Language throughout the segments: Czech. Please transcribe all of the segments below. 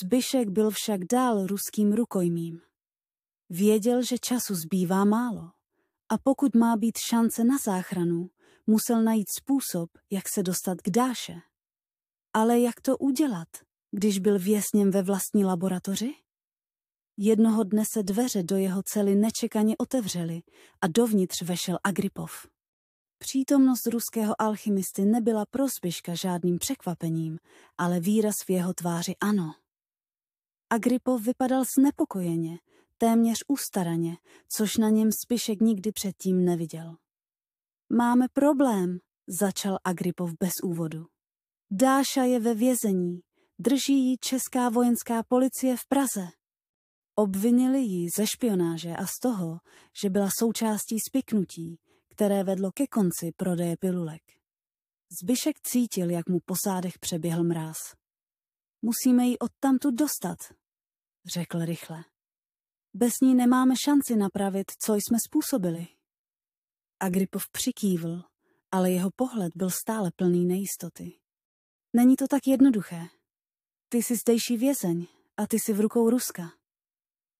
Zbyšek byl však dál ruským rukojmím. Věděl, že času zbývá málo a pokud má být šance na záchranu, musel najít způsob, jak se dostat k Dáše. Ale jak to udělat, když byl vězněm ve vlastní laboratoři? Jednoho dne se dveře do jeho cely nečekaně otevřely a dovnitř vešel Agripov. Přítomnost ruského alchymisty nebyla pro Zbyška žádným překvapením, ale výraz v jeho tváři ano. Agripov vypadal znepokojeně, téměř ustaraně, což na něm Zbyšek nikdy předtím neviděl. Máme problém, začal Agripov bez úvodu. Dáša je ve vězení, drží ji česká vojenská policie v Praze. Obvinili ji ze špionáže a z toho, že byla součástí spiknutí, které vedlo ke konci prodeje pilulek. Zbyšek cítil, jak mu po zádech přeběhl mráz. Musíme ji odtamtud dostat, řekl rychle. Bez ní nemáme šanci napravit, co jsme způsobili. Agripov přikývl, ale jeho pohled byl stále plný nejistoty. Není to tak jednoduché. Ty jsi zdejší vězeň a ty jsi v rukou Ruska.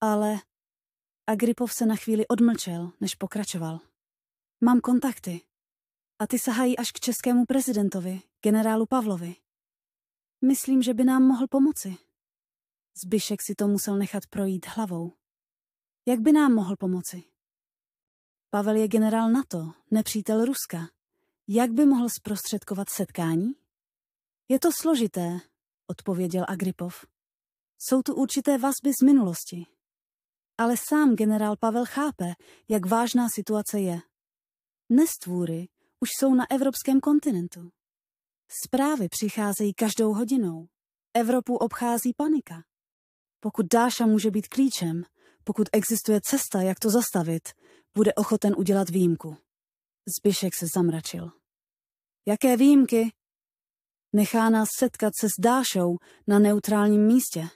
Ale Agripov se na chvíli odmlčel, než pokračoval. Mám kontakty. A ty sahají až k českému prezidentovi, generálu Pavlovi. Myslím, že by nám mohl pomoci. Zbyšek si to musel nechat projít hlavou. Jak by nám mohl pomoci? Pavel je generál NATO, nepřítel Ruska. Jak by mohl zprostředkovat setkání? Je to složité, odpověděl Agripov. Jsou tu určité vazby z minulosti. Ale sám generál Pavel chápe, jak vážná situace je. Nestvůry už jsou na evropském kontinentu. Zprávy přicházejí každou hodinou. Evropu obchází panika. Pokud Dáša může být klíčem, pokud existuje cesta, jak to zastavit, bude ochoten udělat výjimku. Zbyšek se zamračil. Jaké výjimky? Nechá nás setkat se s Dášou na neutrálním místě,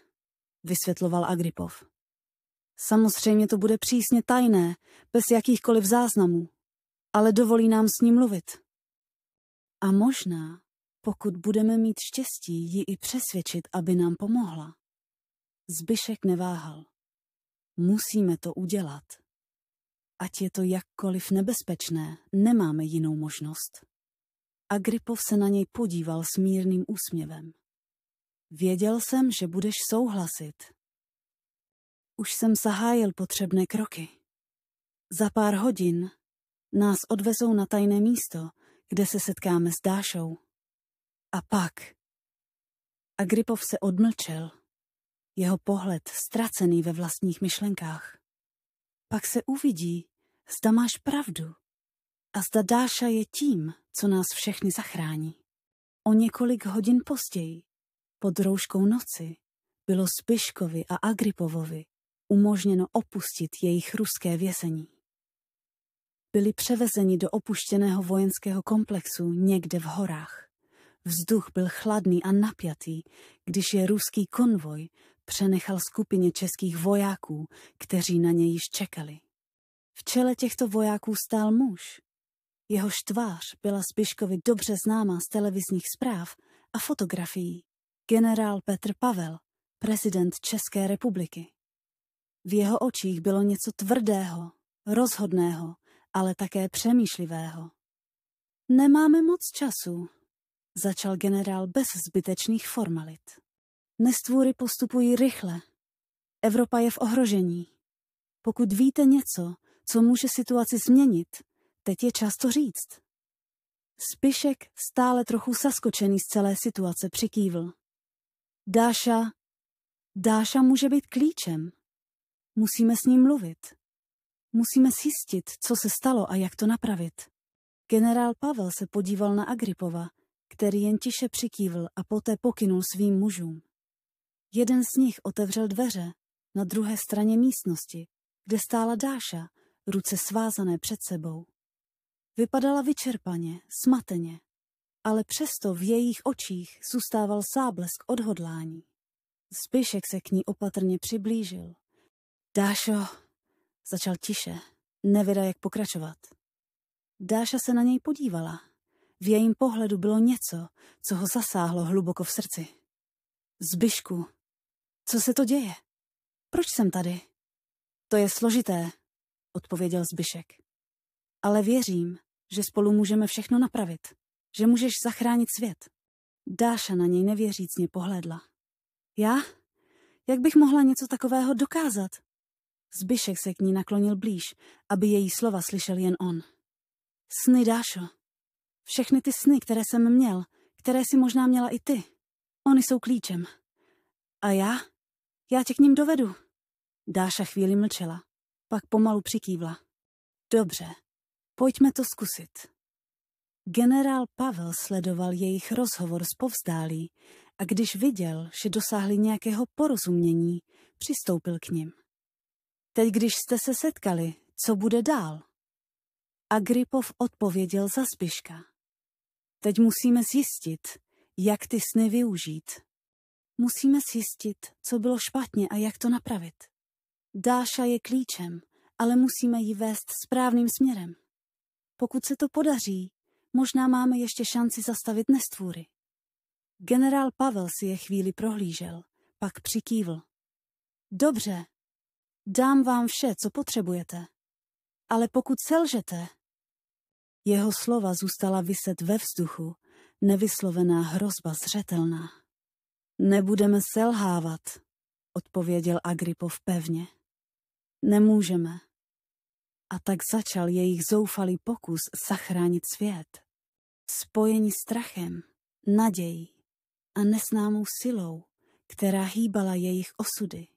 vysvětloval Agripov. Samozřejmě to bude přísně tajné, bez jakýchkoliv záznamů, ale dovolí nám s ní mluvit. A možná, pokud budeme mít štěstí, ji i přesvědčit, aby nám pomohla. Zbyšek neváhal. Musíme to udělat. Ať je to jakkoliv nebezpečné, nemáme jinou možnost. Agripov se na něj podíval s mírným úsměvem. Věděl jsem, že budeš souhlasit. Už jsem zahájil potřebné kroky. Za pár hodin nás odvezou na tajné místo, kde se setkáme s Dášou. A pak... Agripov se odmlčel. Jeho pohled ztracený ve vlastních myšlenkách. Pak se uvidí, zda máš pravdu a zda Dáša je tím, co nás všechny zachrání. O několik hodin později, pod rouškou noci, bylo Zbyškovi a Agripovovi umožněno opustit jejich ruské vězení. Byli převezeni do opuštěného vojenského komplexu někde v horách. Vzduch byl chladný a napjatý, když je ruský konvoj přenechal skupině českých vojáků, kteří na ně již čekali. V čele těchto vojáků stál muž. Jehož tvář byla Zbyškovi dobře známá z televizních zpráv a fotografií. Generál Petr Pavel, prezident České republiky. V jeho očích bylo něco tvrdého, rozhodného, ale také přemýšlivého. Nemáme moc času, začal generál bez zbytečných formalit. Nestvůry postupují rychle. Evropa je v ohrožení. Pokud víte něco, co může situaci změnit, teď je čas to říct. Zbyšek, stále trochu zaskočený z celé situace, přikývl. Dáša může být klíčem. Musíme s ním mluvit. Musíme zjistit, co se stalo a jak to napravit. Generál Pavel se podíval na Agripova, který jen tiše přikývl a poté pokynul svým mužům. Jeden z nich otevřel dveře na druhé straně místnosti, kde stála Dáša, ruce svázané před sebou. Vypadala vyčerpaně, smateně, ale přesto v jejich očích zůstával záblesk odhodlání. Zbyšek se k ní opatrně přiblížil. Dášo, začal tiše, nevěděl, jak pokračovat. Dáša se na něj podívala. V jejím pohledu bylo něco, co ho zasáhlo hluboko v srdci. Zbyšku, Co se to děje? Proč jsem tady? To je složité, odpověděl Zbyšek. Ale věřím, že spolu můžeme všechno napravit, že můžeš zachránit svět. Dáša na něj nevěřícně pohlédla. Já? Jak bych mohla něco takového dokázat? Zbyšek se k ní naklonil blíž, aby její slova slyšel jen on. Sny, Dášo. Všechny ty sny, které jsem měl, které si možná měla i ty. Ony jsou klíčem. A já? Já tě k ním dovedu. Dáša chvíli mlčela, pak pomalu přikývla. Dobře, pojďme to zkusit. Generál Pavel sledoval jejich rozhovor zpovzdálí a když viděl, že dosáhli nějakého porozumění, přistoupil k nim. Teď, když jste se setkali, co bude dál? Agrippov odpověděl za Zbyška. Teď musíme zjistit, jak ty sny využít. Musíme zjistit, co bylo špatně a jak to napravit. Dáša je klíčem, ale musíme ji vést správným směrem. Pokud se to podaří, možná máme ještě šanci zastavit nestvůry. Generál Pavel si je chvíli prohlížel, pak přikývl. Dobře, dám vám vše, co potřebujete. Ale pokud selžete... Jeho slova zůstala viset ve vzduchu, nevyslovená hrozba zřetelná. Nebudeme selhávat, odpověděl Agrippov pevně. Nemůžeme. A tak začal jejich zoufalý pokus zachránit svět. Spojení strachem, nadějí a nesnámou silou, která hýbala jejich osudy.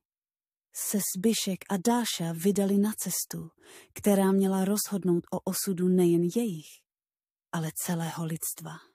Se Zbyšek a Dáša vydali na cestu, která měla rozhodnout o osudu nejen jejich, ale celého lidstva.